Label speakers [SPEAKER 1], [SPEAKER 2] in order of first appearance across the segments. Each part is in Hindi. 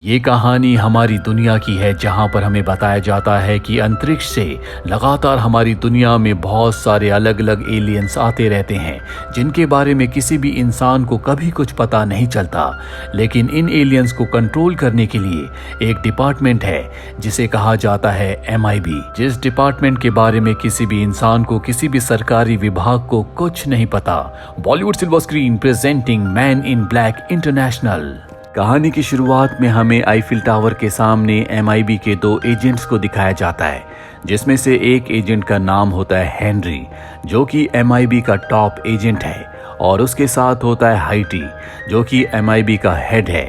[SPEAKER 1] ये कहानी हमारी दुनिया की है, जहां पर हमें बताया जाता है कि अंतरिक्ष से लगातार हमारी दुनिया में बहुत सारे अलग अलग एलियंस आते रहते हैं, जिनके बारे में किसी भी इंसान को कभी कुछ पता नहीं चलता। लेकिन इन एलियंस को कंट्रोल करने के लिए एक डिपार्टमेंट है जिसे कहा जाता है MIB, जिस डिपार्टमेंट के बारे में किसी भी इंसान को, किसी भी सरकारी विभाग को कुछ नहीं पता। Bollywood silver screen presenting man in black international. कहानी की शुरुआत में हमें आईफिल टावर के सामने MIB के 2 एजेंट्स को दिखाया जाता है, जिसमें से एक एजेंट का नाम होता है हेनरी, जो कि MIB का टॉप एजेंट है, और उसके साथ होता है हाइटी, जो कि MIB का हेड है।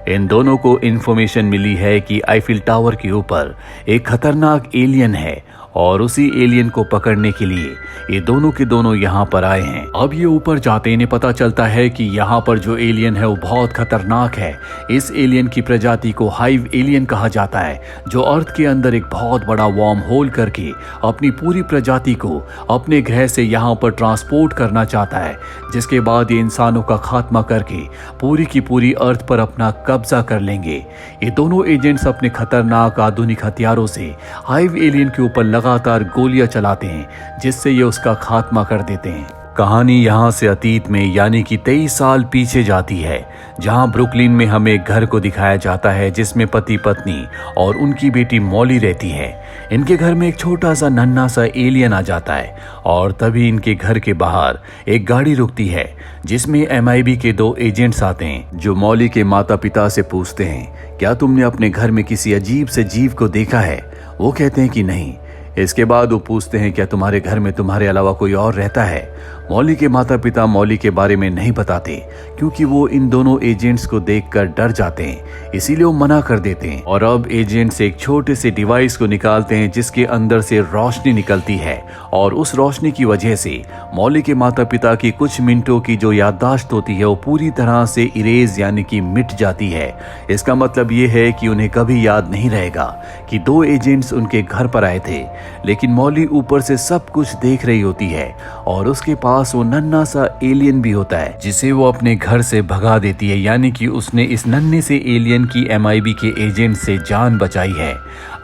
[SPEAKER 1] इन दोनों को इन्फॉर्मेशन मिली है कि आईफिल टावर के ऊपर एक खतरनाक एलियन है, और उसी एलियन को पकड़ने के लिए ये दोनों के दोनों यहाँ पर आए हैं। अब ये ऊपर जाते इन्हें पता चलता है कि यहाँ पर जो एलियन है वो बहुत खतरनाक है। इस एलियन की प्रजाति को हाइव एलियन कहा जाता है, जो अर्थ के अंदर एक बहुत बड़ा वार्म होल करके अपनी पूरी प्रजाति को अपने ग्रह से यहाँ पर ट्रांसपोर्ट करना चाहता है, जिसके बाद ये इंसानों का खात्मा करके पूरी की पूरी अर्थ पर अपना कब्जा कर लेंगे। ये दोनों एजेंट्स अपने खतरनाक आधुनिक हथियारों से हाइव एलियन के ऊपर लगातार गोलियां चलाते हैं, जिससे ये उसका खात्मा कर देते हैं। कहानी यहाँ से अतीत में यानी कि 23 साल पीछे जाती है, जहाँ ब्रुकलिन में हमें एक घर को दिखाया जाता है, जिसमें पति पत्नी और उनकी बेटी मॉली रहती है। इनके घर में एक छोटा सा नन्हा सा एलियन आ जाता है, और तभी इनके घर के बाहर एक गाड़ी रुकती है, जिसमें MIB के 2 एजेंट्स आते हैं, जो मॉली के माता पिता से पूछते हैं, क्या तुमने अपने घर में किसी अजीब से जीव को देखा है? वो कहते हैं कि नहीं। इसके बाद वो पूछते हैं, क्या तुम्हारे घर में तुम्हारे अलावा कोई और रहता है? मॉली के माता पिता मॉली के बारे में नहीं बताते, क्योंकि वो इन दोनों एजेंट्स को देखकर डर जाते हैं, इसीलिए वो मना कर देते हैं। और अब एजेंट्स एक छोटे से डिवाइस को निकालते हैं, जिसके अंदर से रोशनी निकलती है, और उस रोशनी की वजह से मॉली के माता पिता की कुछ मिनटों की जो याददाश्त होती है वो पूरी तरह से इरेज यानी कि मिट जाती है। इसका मतलब ये है कि उन्हें कभी याद नहीं रहेगा कि 2 एजेंट्स उनके घर पर आए थे। लेकिन मॉली ऊपर से सब कुछ देख रही होती है, और उसके पास वो नन्हा सा एलियन भी होता है, जिसे वो अपने घर से भगा देती है, यानी कि उसने इस नन्हे से एलियन की MIB के एजेंट से जान बचाई है।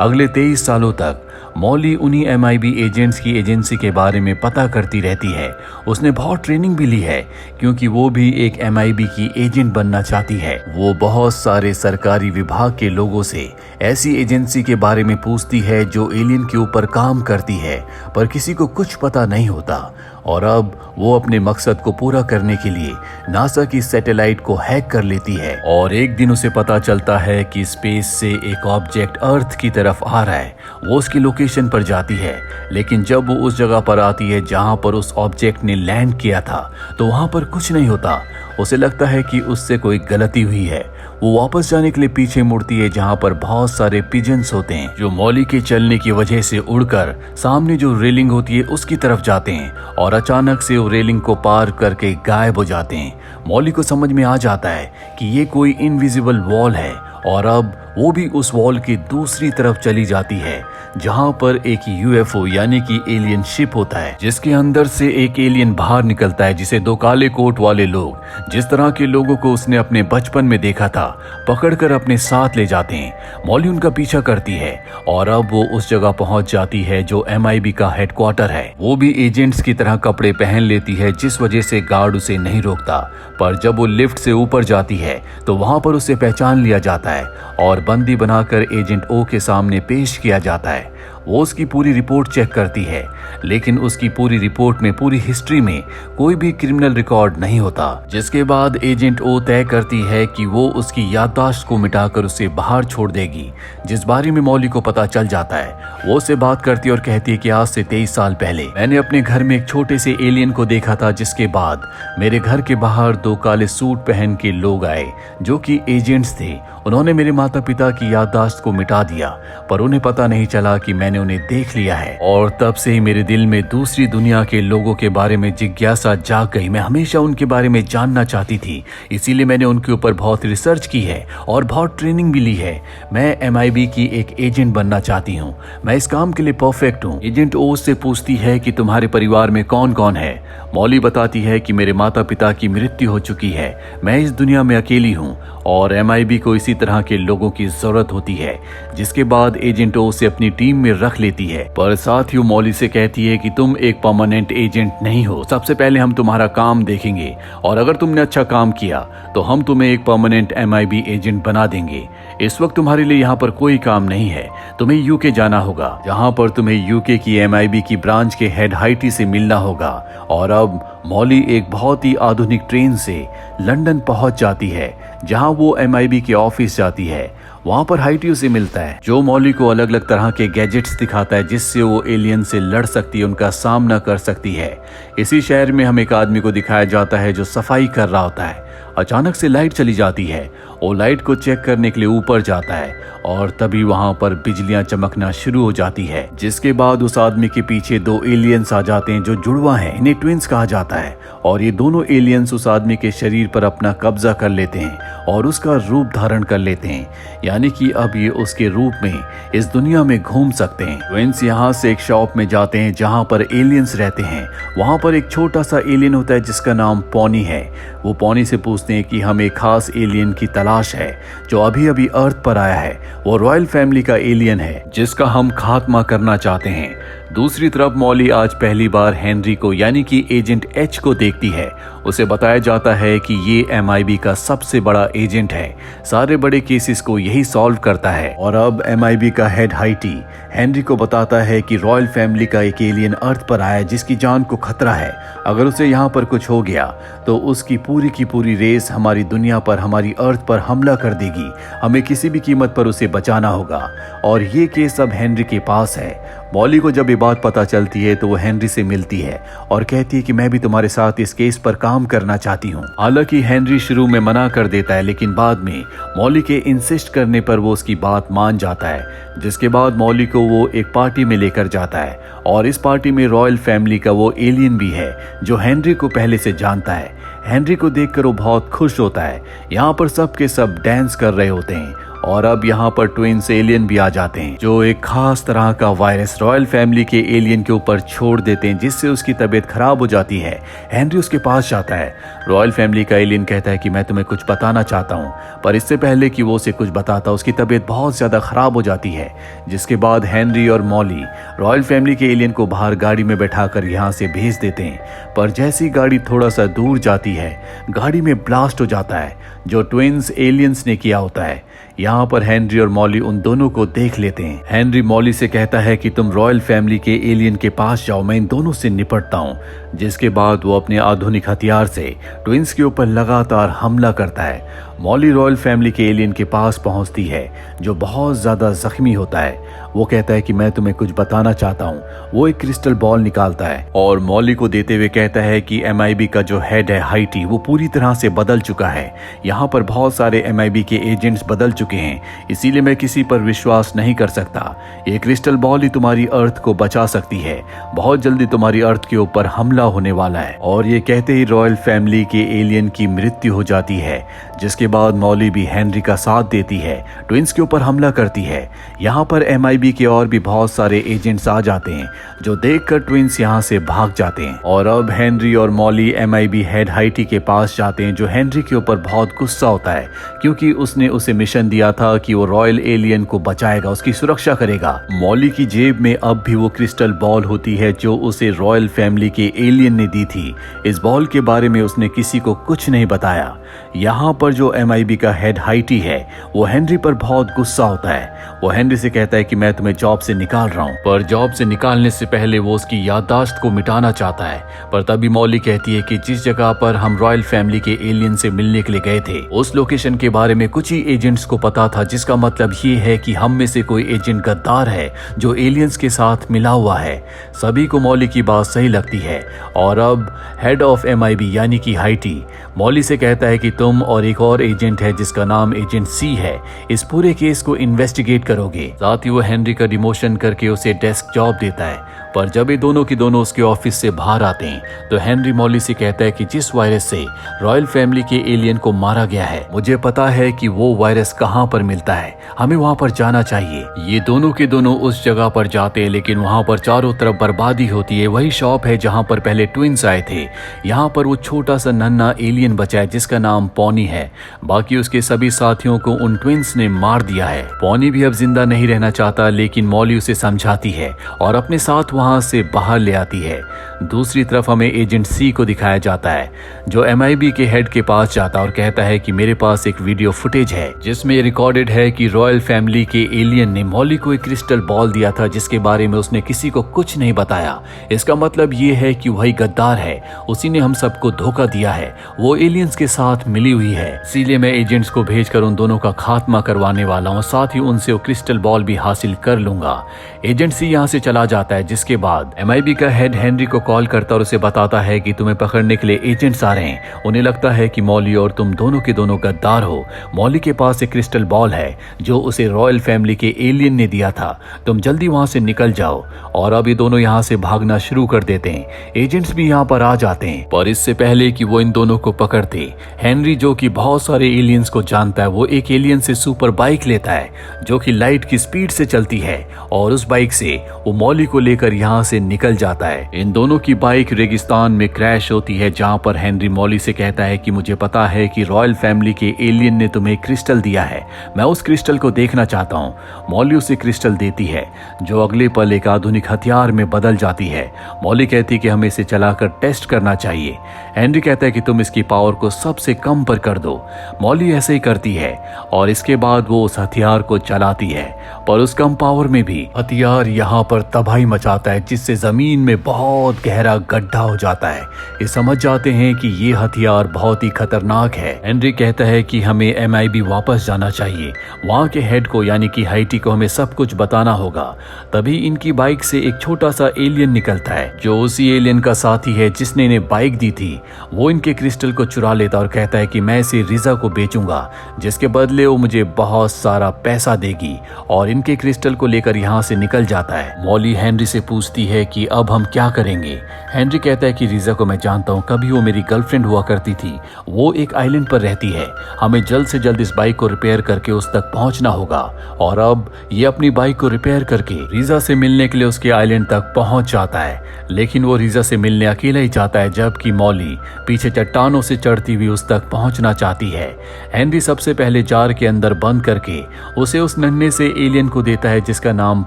[SPEAKER 1] अगले 23 सालों तक मॉली उन्हीं MIB एजेंट्स की एजेंसी के बारे में पता करती रहती है। उसने बहुत ट्रेनिंग भी ली है, क्योंकि वो भी एक MIB की एजेंट बनना चाहती है। वो बहुत सारे सरकारी विभाग के लोगों से ऐसी एजेंसी के बारे में पूछती है जो एलियन के ऊपर काम करती है, पर किसी को कुछ पता नहीं होता। और अब वो अपने मकसद को पूरा करने के लिए नासा की सैटेलाइट को हैक कर लेती है, और एक दिन उसे पता चलता है कि स्पेस से एक ऑब्जेक्ट अर्थ की तरफ आ रहा है। वो उसकी लोकेशन पर जाती है, लेकिन जब वो उस जगह पर आती है जहां पर उस ऑब्जेक्ट ने लैंड किया था, तो वहां पर कुछ नहीं होता। उसे लगता है कि उससे कोई गलती हुई है। वो वापस जाने के लिए पीछे मुड़ती है, जहां पर बहुत सारे पिजन्स होते हैं, जो मॉली के चलने की वजह से उड़कर सामने जो रेलिंग होती है उसकी तरफ जाते हैं, और अचानक से वो रेलिंग को पार करके गायब हो जाते हैं। मॉली को समझ में आ जाता है कि ये कोई इनविजिबल वॉल है, और अब वो भी उस वॉल की दूसरी तरफ चली जाती है, जहां पर एक UFO यानी कि एलियन शिप होता है, जिसके अंदर से एक एलियन बाहर निकलता है, जिसे 2 काले कोट वाले लोग, जिस तरह के लोगों को उसने अपने बचपन में देखा था, पकड़कर अपने साथ ले जाते हैं। मॉली उनका पीछा करती है, और अब वो उस जगह पहुंच जाती है जो MIB का हेडक्वार्टर है। वो भी एजेंट्स की तरह कपड़े पहन लेती है, जिस वजह से गार्ड उसे नहीं रोकता। पर जब वो लिफ्ट से ऊपर जाती है, तो वहां पर उसे पहचान लिया जाता है, और बंदी बनाकर एजेंट O के सामने पेश किया जाता है। वो उसकी पूरी रिपोर्ट चेक करती है, लेकिन उसकी पूरी रिपोर्ट में, पूरी हिस्ट्री में कोई भी क्रिमिनल रिकॉर्ड नहीं होता। जिसके बाद एजेंट O तय करती है कि वो उसकी याददाश्त को मिटाकर उसे बाहर छोड़ देगी, जिस बारे में मॉली को पता चल जाता है। वो उससे बात करती है और कहती है कि आज से 23 साल पहले मैंने अपने घर में एक छोटे से एलियन को देखा था, जिसके बाद मेरे घर के बाहर 2 काले सूट पहन के लोग आए, जो कि एजेंट्स थे। उन्होंने मेरे माता पिता की याददाश्त को मिटा दिया, पर उन्हें पता नहीं चला कि मैंने उन्हें देख लिया है। और तब से ही मेरे दिल में दूसरी दुनिया के लोगों के बारे में जिज्ञासा जाग गई। मैं हमेशा उनके बारे में जानना चाहती थी, इसीलिए मैंने उनके ऊपर बहुत रिसर्च की है और बहुत ट्रेनिंग भी ली है। मैं MIB की एक एजेंट बनना चाहती हूँ। मैं इस काम के लिए परफेक्ट हूँ। एजेंट O से पूछती है कि तुम्हारे परिवार में कौन कौन है। मॉली बताती है कि मेरे माता पिता की मृत्यु हो चुकी है, मैं इस दुनिया में अकेली हूँ और MIB को इसी तरह के लोगों की जरूरत होती है, जिसके बाद एजेंटों से अपनी टीम में रख लेती है। पर साथ ही मौली से कहती है कि तुम एक परमानेंट एजेंट नहीं हो, सबसे पहले हम तुम्हारा काम देखेंगे और अगर तुमने अच्छा काम किया तो हम तुम्हें एक परमानेंट MIB एजेंट बना देंगे। इस वक्त तुम्हारे लिए यहाँ पर कोई काम नहीं है, तुम्हें यूके जाना होगा, जहाँ पर तुम्हें यूके की MIB की ब्रांच के हेड हाइटी से मिलना होगा। और अब मौली एक बहुत ही आधुनिक ट्रेन से लंदन पहुंच जाती है, जहां वो MIB के ऑफिस जाती है। वहां पर हाइटी उसे मिलता है, जो मौली को अलग अलग तरह के गैजेट्स दिखाता है जिससे वो एलियन से लड़ सकती है, उनका सामना कर सकती है। इसी शहर में हम एक आदमी को दिखाया जाता है जो सफाई कर रहा होता है। अचानक से लाइट चली जाती है, वो लाइट को चेक करने के लिए ऊपर जाता है और तभी वहां पर बिजलियां चमकना शुरू हो जाती है, जिसके बाद उस आदमी के पीछे दो एलियंस आ जाते हैं जो जुड़वा हैं, इन्हें ट्विंस कहा जाता है। और ये दोनों एलियंस उस आदमी के शरीर पर अपना कब्जा कर लेते हैं और उसका रूप धारण कर लेते हैं, यानी कि अब ये उसके रूप में इस दुनिया में घूम सकते हैं। ट्विंस यहाँ से एक शॉप में जाते हैं जहाँ पर एलियंस रहते हैं। वहाँ पर एक छोटा सा एलियन होता है जिसका नाम पॉनी है। वो पॉनी से पूछते हैं कि हमें खास एलियन की तलाश है जो अभी अभी अर्थ पर आया है। वो रॉयल फैमिली का एलियन है जिसका हम खात्मा करना चाहते हैं। दूसरी तरफ मौली आज पहली बार हेनरी को यानी कि एजेंट H को देखती है। उसे बताया जाता है कि ये MIB का सबसे बड़ा एजेंट है, सारे बड़े केसेस को यही सॉल्व करता है। और अब MIB का हेड हाइटी हेनरी को बताता है कि रॉयल फैमिली का एक एलियन अर्थ पर आया जिसकी जान को खतरा है। अगर उसे यहाँ पर कुछ हो गया तो उसकी पूरी की पूरी रेस हमारी दुनिया पर, हमारी अर्थ पर हमला कर देगी। हमें किसी भी कीमत पर उसे बचाना होगा। और ये केस अब हेनरी के पास है। मौली को जब ये बात पता चलती है तो वो हेनरी से मिलती है और कहती है कि मैं भी तुम्हारे साथ इस केस पर काम करना चाहती हूँ। हालांकि हेनरी शुरू में मना कर देता है, लेकिन बाद में मौली के इंसिस्ट करने पर वो उसकी बात मान जाता है, जिसके बाद मौली को वो एक पार्टी में लेकर जाता है। और इस पार्टी में रॉयल फैमिली का वो एलियन भी है जो हेनरी को पहले से जानता है। हेनरी को देखकर वो बहुत खुश होता है। यहाँ पर सब के सब डांस कर रहे होते हैं और अब यहाँ पर ट्विंस एलियन भी आ जाते हैं जो एक खास तरह का वायरस रॉयल फैमिली के एलियन के ऊपर छोड़ देते हैं, जिससे उसकी तबीयत खराब हो जाती है। हेनरी उसके पास जाता है। रॉयल फैमिली का एलियन कहता है कि मैं तुम्हें कुछ बताना चाहता हूँ, पर इससे पहले कि वो उसे कुछ बताता उसकी तबीयत बहुत ज्यादा खराब हो जाती है। जिसके बाद हेनरी और मौली रॉयल फैमिली के एलियन को बाहर गाड़ी में बैठाकर यहाँ से भेज देते हैं। पर जैसी गाड़ी थोड़ा सा दूर जाती है, गाड़ी में ब्लास्ट हो जाता है जो ट्विंस एलियंस ने किया होता है। यहाँ पर हेनरी और मौली उन दोनों को देख लेते हैं। हेनरी मौली से कहता है कि तुम रॉयल फैमिली के एलियन के पास जाओ, मैं इन दोनों से निपटता हूँ। जिसके बाद वो अपने आधुनिक हथियार से ट्विंस के ऊपर लगातार हमला करता है। मौली रॉयल फैमिली के एलियन के पास पहुंचती है जो बहुत ज्यादा जख्मी होता है। वो कहता है कि मैं तुम्हें कुछ बताना चाहता हूँ। वो एक क्रिस्टल बॉल निकालता है और मौली को देते हुए कहता है कि MIB का जो हेड है हाइटी वो पूरी तरह से बदल चुका है। यहाँ पर बहुत सारे MIB के एजेंट्स बदल चुके हैं, इसीलिए मैं किसी पर विश्वास नहीं कर सकता। ये क्रिस्टल बॉल ही तुम्हारी अर्थ को बचा सकती है। बहुत जल्दी तुम्हारी अर्थ के ऊपर हमला होने वाला है। और ये कहते ही रॉयल फैमिली के एलियन की मृत्यु हो जाती है। जिसके बाद मौली भी हेनरी का साथ देती है, ट्विंस के ऊपर हमला करती है। यहाँ पर MIB के और भी बहुत सारे एजेंट्स आ जाते हैं जो देखकर ट्विंस यहाँ से भाग जाते हैं। और अब हेनरी और मौली MIB हेड हाइटी के पास जाते हैं जो हेनरी के ऊपर बहुत गुस्सा होता है क्योंकि उसने उसे मिशन दिया था कि वो रॉयल एलियन को बचाएगा, उसकी सुरक्षा करेगा। मौली की जेब में अब भी वो क्रिस्टल बॉल होती है जो उसे रॉयल फैमिली के एलियन ने दी थी। इस बॉल के बारे में उसने किसी को कुछ नहीं बताया। यहाँ पर जो MIB का हेड हाइटी है वो हेनरी पर बहुत गुस्सा होता है। वो हेनरी से कहता है कि मैं तुम्हें जॉब से निकाल रहा हूँ, पर जॉब से निकालने से पहले वो उसकी याददाश्त को मिटाना चाहता है। पर तभी मौली कहती है कि जिस जगह पर हम रॉयल फैमिली के एलियन से मिलने के लिए गए थे उस लोकेशन के बारे में कुछ ही एजेंट्स को पता था, जिसका मतलब ये है कि हम में से कोई एजेंट गद्दार है जो एलियंस के साथ मिला हुआ है। सभी को मौली की बात सही लगती है और अब हेड ऑफ MIB यानी कि हाइटी मौली से कहता है कि तुम और एक और एजेंट है जिसका नाम एजेंट C है, इस पूरे केस को इन्वेस्टिगेट करोगे। साथ ही वो हेनरी का डिमोशन करके उसे डेस्क जॉब देता है। पर जब ये दोनों की दोनों उसके ऑफिस से बाहर आते हैं तो हेनरी मॉली से कहता है कि जिस वायरस से रॉयल फैमिली के एलियन को मारा गया है, मुझे पता है कि वो वायरस कहाँ पर मिलता है, हमें वहाँ पर जाना चाहिए। ये दोनों के दोनों उस जगह पर जाते हैं, लेकिन वहाँ पर चारों तरफ बर्बादी होती है। वही शॉप है जहाँ पर पहले ट्विंस आए थे। यहाँ पर वो छोटा सा नन्हा एलियन बचा है जिसका नाम पॉनी है। बाकी उसके सभी साथियों को उन ट्विंस ने मार दिया है। पॉनी भी अब जिंदा नहीं रहना चाहता, लेकिन मॉली उसे समझाती है और अपने साथ वहाँ से बाहर ले आती है। दूसरी तरफ हमें एजेंट सी को दिखाया जाता है जो MIB के हेड के पास जाता है और कहता है कि मेरे पास एक वीडियो फुटेज है जिसमें रिकॉर्डेड है कि रॉयल फैमिली के एलियन ने मॉली को एक क्रिस्टल बॉल दिया था जिसके बारे में उसने किसी को कुछ नहीं बताया। इसका मतलब ये है कि वही गद्दार है, उसी ने हम सबको धोखा दिया है, वो एलियंस के साथ मिली हुई है। इसीलिए मैं एजेंट्स को भेजकर उन दोनों का खात्मा करवाने वाला हूँ, साथ ही उनसे वो क्रिस्टल बॉल भी हासिल कर लूंगा। एजेंट सी यहाँ से चला जाता है, जिसके बाद MIB का हेड हेनरी को कॉल करता और उसे बताता है कि तुम्हें पकड़ने के लिए एजेंट्स आ रहे हैं। उन्हें लगता है कि मॉली और तुम दोनों के दोनों गद्दार हो। मॉली के पास एक क्रिस्टल बॉल है जो उसे रॉयल फैमिली के एलियन ने दिया था, तुम जल्दी वहां से निकल जाओ। और अब ये दोनों यहाँ से भागना शुरू कर देते हैं। एजेंट्स भी यहाँ पर आ जाते हैं, पर इससे पहले कि वो इन दोनों को पकड़ते, हेनरी जो कि बहुत सारे एलियंस को जानता है, वो एक एलियन से सुपर बाइक लेता है जो कि लाइट की स्पीड से चलती है और उस बाइक से वो मॉली को लेकर यहाँ से निकल जाता है। इन दोनों की बाइक रेगिस्तान में क्रैश होती है, जहाँ पर हेनरी मॉली से कहता है कि मुझे पता है कि रॉयल फैमिली के एलियन ने तुम्हें क्रिस्टल दिया है, मैं उस क्रिस्टल को देखना चाहता हूँ। मॉली उसे क्रिस्टल देती है जो अगले पल एक आधुनिक हथियार में बदल जाती है। मॉली कहती है कि हमें इसे चलाकर टेस्ट करना चाहिए। हेनरी कहता है कि तुम इसकी पावर को सबसे कम पर कर दो। मॉली ऐसे ही करती है और इसके बाद वो उस हथियार को चलाती है, पर उस कम पावर में भी हथियार यहाँ पर तबाही मचाता है, जिससे जमीन में बहुत गहरा गड्ढा हो जाता है। ये समझ जाते हैं कि ये हथियार बहुत ही खतरनाक है। हेनरी कहता है कि हमें MIB वापस जाना चाहिए, वहाँ के हेड को यानी कि हाइटी को हमें सब कुछ बताना होगा। तभी इनकी बाइक से एक छोटा सा एलियन निकलता है जो उसी एलियन का साथी है जिसने इन्हें बाइक दी थी। वो इनके क्रिस्टल को चुरा लेता और कहता है कि मैं इसे रिजा को बेचूंगा, जिसके बदले वो मुझे बहुत सारा पैसा देगी, और इनके क्रिस्टल को लेकर यहाँ से निकल जाता है। मॉली हेनरी से पूछती है कि अब हम क्या करेंगे। हेनरी कहता है कि रिजा को मैं जानता हूँ, कभी वो मेरी गर्लफ्रेंड हुआ करती थी, वो एक आइलैंड पर रहती है, हमें जल्द से जल्द इस बाइक को रिपेयर करके उस तक पहुंचना होगा। और अब ये अपनी बाइक को रिपेयर करके रिजा से मिलने के लिए उसके आइलैंड तक पहुंच जाता है, लेकिन वो रिजा से मिलने अकेला ही जाता है, जबकि मॉली पीछे चट्टानों से चढ़ती हुई उस तक पहुंचना चाहती है। हेनरी सबसे पहले जार के अंदर बंद करके उसे उस नन्हे से एलियन को देता है जिसका नाम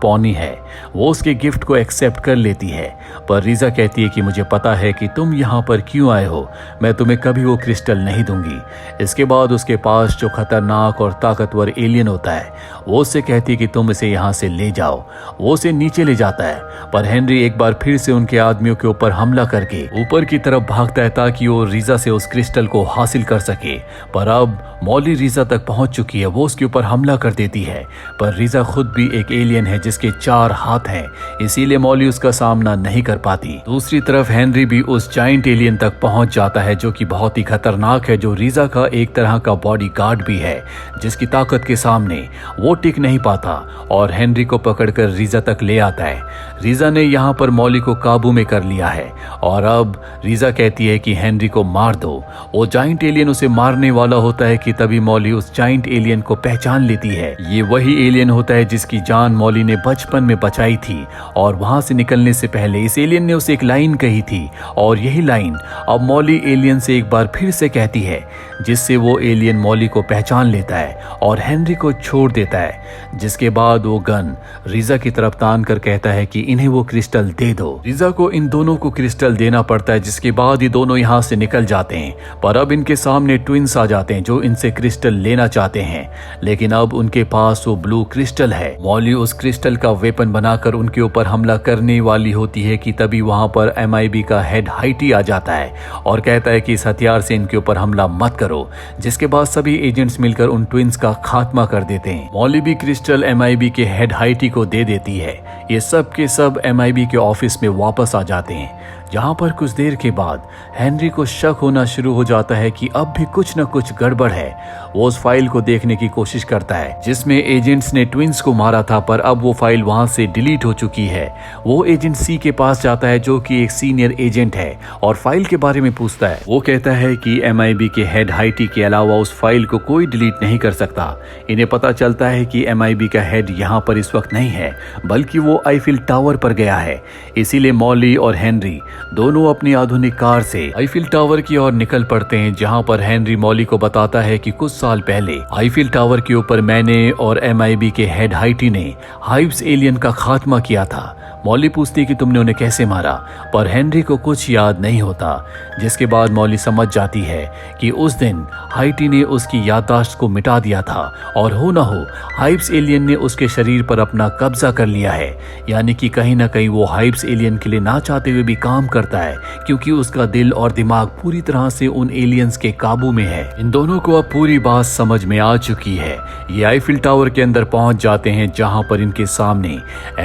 [SPEAKER 1] पॉनी है। वो उसके गिफ्ट को एक्सेप्ट कर लेती है, पर रिजा कहती है कि मुझे पता है कि तुम यहाँ पर क्यों आए हो, मैं तुम्हें कभी वो क्रिस्टल नहीं दूंगी। इसके बाद उसके पास जो खतरनाक और ताकतवर एलियन होता है वो उससे कहती है कि तुम इसे यहाँ से ले जाओ। वो उसे नीचे ले जाता है, पर हेनरी एक बार फिर से उनके आदमियों के ऊपर हमला करके ऊपर की तरफ भागता है ताकि वो रिजा से उस क्रिस्टल को हासिल कर सके। पर अब मॉली रिजा तक पहुंच चुकी है, वो उसके ऊपर हमला कर देती है, पर रिजा खुद भी एक एलियन है जिसके 4 हाथ हैं, इसीलिए मॉली उसका सामना नहीं कर पाती। दूसरी तरफ हेनरी भी उस जाइंट एलियन तक पहुंच जाता है जो कि बहुत ही खतरनाक है, जो रिजा का एक तरह का बॉडी गार्ड भी है, जिसकी ताकत के सामने वो टिक नहीं पाता और हेनरी को पकड़कर रिजा तक ले आता है। रिजा ने यहाँ पर मॉली को काबू में कर लिया है और अब रिजा कहती है कि हेनरी को मार दो। वो जाइंट एलियन उसे मारने वाला होता है कि तभी मॉली उस जाइंट एलियन को पहचान लेती है। ये वही एलियन होता है जिसकी जान मॉली ने बचपन में बचाई थी, और वहां से निकलने से पहले इस एलियन ने उसे एक लाइन कही थी, और यही लाइन अब मॉली एलियन से एक बार फिर से कहती है, जिससे वो एलियन मॉली को पहचान लेता है और हेनरी को छोड़ देता है। जिसके बाद वो गन रिजा की तरफ तान कर कहता है कि इन्हें वो क्रिस्टल दे दो। रिजा को इन दोनों को क्रिस्टल देना पड़ता है, जिसके बाद ये दोनों यहाँ से निकल जाते हैं। पर अब इनके सामने ट्विंस आ जाते हैं जो इनसे क्रिस्टल लेना चाहते हैं, लेकिन अब उनके पास वो ब्लू क्रिस्टल है। मॉली उस क्रिस्टल का वेपन बनाकर उनके ऊपर हमला करने वाली होती है कि तभी वहां पर MIB का हेड हाइटी आ जाता है और कहता है कि इस हथियार से इनके ऊपर हमला मत करो। जिसके बाद सभी एजेंट्स मिलकर उन ट्विंस का खात्मा कर देते हैं। मॉली भी क्रिस्टल MIB के हेड हाइटी को दे देती है। ये सब के सब MIB के ऑफिस में वापस आ जाते हैं। यहाँ पर कुछ देर के बाद हेनरी को शक होना शुरू हो जाता है कि अब भी कुछ न कुछ गड़बड़ है। वो उस फाइल को देखने की कोशिश करता है जिसमें एजेंट्स ने ट्विंस को मारा था, पर अब वो फाइल वहां से डिलीट हो चुकी है। वो एजेंट सी के पास जाता है जो कि एक सीनियर एजेंट है और फाइल के बारे में पूछता है। वो कहता है कि MIB के हेड हाइटी के अलावा उस फाइल को कोई डिलीट नहीं कर सकता। इन्हें पता चलता है कि MIB का हेड यहाँ पर इस वक्त नहीं है, बल्कि वो आईफिल टावर पर गया है। इसीलिए मॉली और हेनरी दोनों अपनी आधुनिक कार से आईफिल टावर की ओर निकल पड़ते हैं, जहां पर हेनरी मॉली को बताता है कि कुछ साल पहले आईफिल टावर के ऊपर मैंने और MIB के हेड हाइटी ने हाइव्स एलियन का खात्मा किया था। मॉली पूछती कि तुमने उन्हें कैसे मारा, पर हेनरी को कुछ याद नहीं होता, जिसके बाद मॉली समझ जाती है कि उस दिन हाइटी ने उसकी याददाश्त को मिटा दिया था और हो ना हो हाइव्स एलियन ने उसके शरीर पर अपना कब्जा कर लिया है। यानी कि कहीं ना कहीं वो हाइव्स एलियन के लिए ना चाहते हुए भी काम करता है, क्योंकि उसका दिल और दिमाग पूरी तरह से उन एलियंस के काबू में है। इन दोनों को अब पूरी बात समझ में आ चुकी है। ये आईफिल टावर के अंदर पहुंच जाते हैं, जहां पर इनके सामने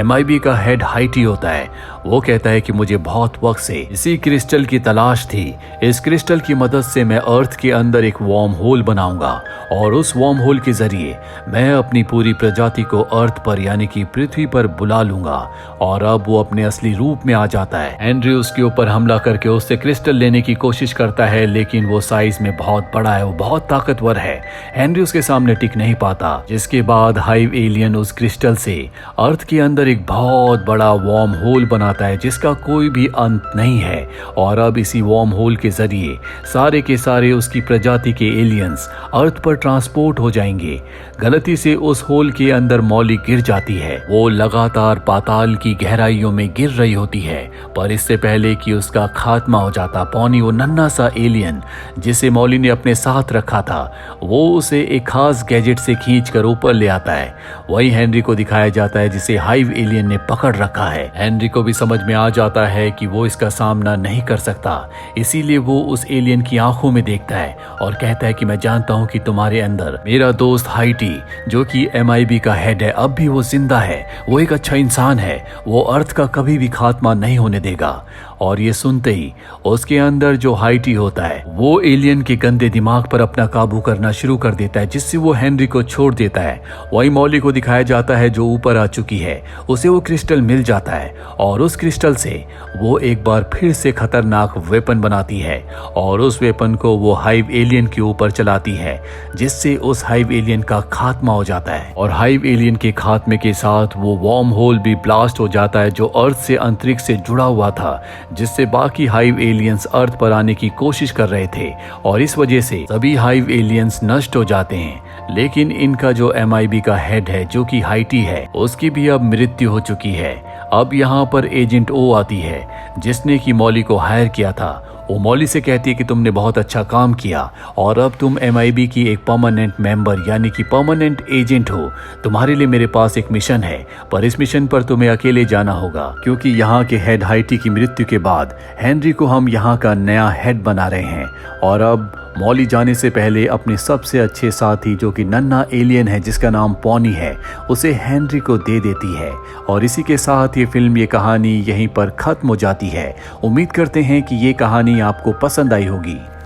[SPEAKER 1] MIB का हेड हाइटी होता है। वो कहता है कि मुझे बहुत वक्त से इसी क्रिस्टल की तलाश थी। इस क्रिस्टल की मदद से मैं अर्थ के अंदर एक वार्म होल बनाऊंगा और उस वार्म होल के जरिए मैं अपनी पूरी प्रजाति को अर्थ पर यानी कि पृथ्वी पर बुला लूंगा। और अब वो अपने असली रूप में आ जाता है। हेनरी उसके ऊपर हमला करके उससे क्रिस्टल लेने की कोशिश करता है, लेकिन वो साइज में बहुत बड़ा है, वो बहुत ताकतवर है। हेनरी उसके सामने टिक नहीं पाता, जिसके बाद हाइव एलियन उस क्रिस्टल से अर्थ के अंदर एक बहुत बड़ा वार्म होल बनाता है जिसका कोई भी अंत नहीं है। और अब इसी वार्म होल के जरिए सारे के सारे उसकी प्रजाति के एलियंस अर्थ पर ट्रांसपोर्ट हो जाएंगे। गलती से उस होल के अंदर मॉली गिर जाती है। वो लगातार पाताल की गहराइयों में गिर रही होती है, पर इससे पहले कि उसका खात्मा हो जाता, पॉनी वो नन्हा सा एलियन जिसे मॉली ने अपने साथ रखा था, वो उसे एक खास गैजेट से खींचकर ऊपर ले आता है। वही हेनरी को दिखाया जाता है जिसे हाइव एलियन ने पकड़ रखा है। हेनरी को भी समझ में आ जाता है कि वो इसका सामना नहीं कर सकता, इसीलिए वो उस एलियन की आंखों में देखता है और कहता है कि मैं जानता हूं कि तुम्हारे अंदर मेरा दोस्त हाइटी जो कि MIB का हेड है, अब भी वो जिंदा है। वो एक अच्छा इंसान है, वो अर्थ का कभी भी खात्मा नहीं होने देगा। और ये सुनते ही उसके अंदर जो हाइटी होता है वो एलियन के गंदे दिमाग पर अपना काबू करना शुरू कर देता है, जिससे वो हेनरी को छोड़ देता है। वही मॉली को दिखाया जाता है जो ऊपर आ चुकी है, उसे वो क्रिस्टल मिल जाता है और उस क्रिस्टल से वो एक बार फिर से खतरनाक वेपन बनाती है और उस वेपन को वो हाइव एलियन के ऊपर चलाती है, जिससे उस हाइव एलियन का खात्मा हो जाता है। और हाइव एलियन के खात्मे के साथ वो वार्म होल भी ब्लास्ट हो जाता है जो अर्थ से अंतरिक्ष से जुड़ा हुआ था, जिससे बाकी हाइव एलियंस अर्थ पर आने की कोशिश कर रहे थे और इस वजह से सभी हाइव एलियंस नष्ट हो जाते हैं। लेकिन इनका जो MIB का हेड है जो कि हाइटी है, उसकी भी अब मृत्यु हो चुकी है। अब यहाँ पर एजेंट O आती है जिसने कि मॉली को हायर किया था। वो मॉली से कहती है कि तुमने बहुत अच्छा काम किया और अब तुम MIB की एक परमानेंट मेंबर यानी कि परमानेंट एजेंट हो। तुम्हारे लिए मेरे पास एक मिशन है, पर इस मिशन पर तुम्हें अकेले जाना होगा, क्योंकि यहाँ के हेड हाइटी की मृत्यु के बाद हेनरी को हम यहाँ का नया हेड बना रहे हैं। और अब मॉली जाने से पहले अपने सबसे अच्छे साथी जो कि नन्हा एलियन है जिसका नाम पॉनी है, उसे हेनरी को दे देती है। और इसी के साथ ये फिल्म, ये कहानी यहीं पर खत्म हो जाती है। उम्मीद करते हैं कि ये कहानी आपको पसंद आई होगी।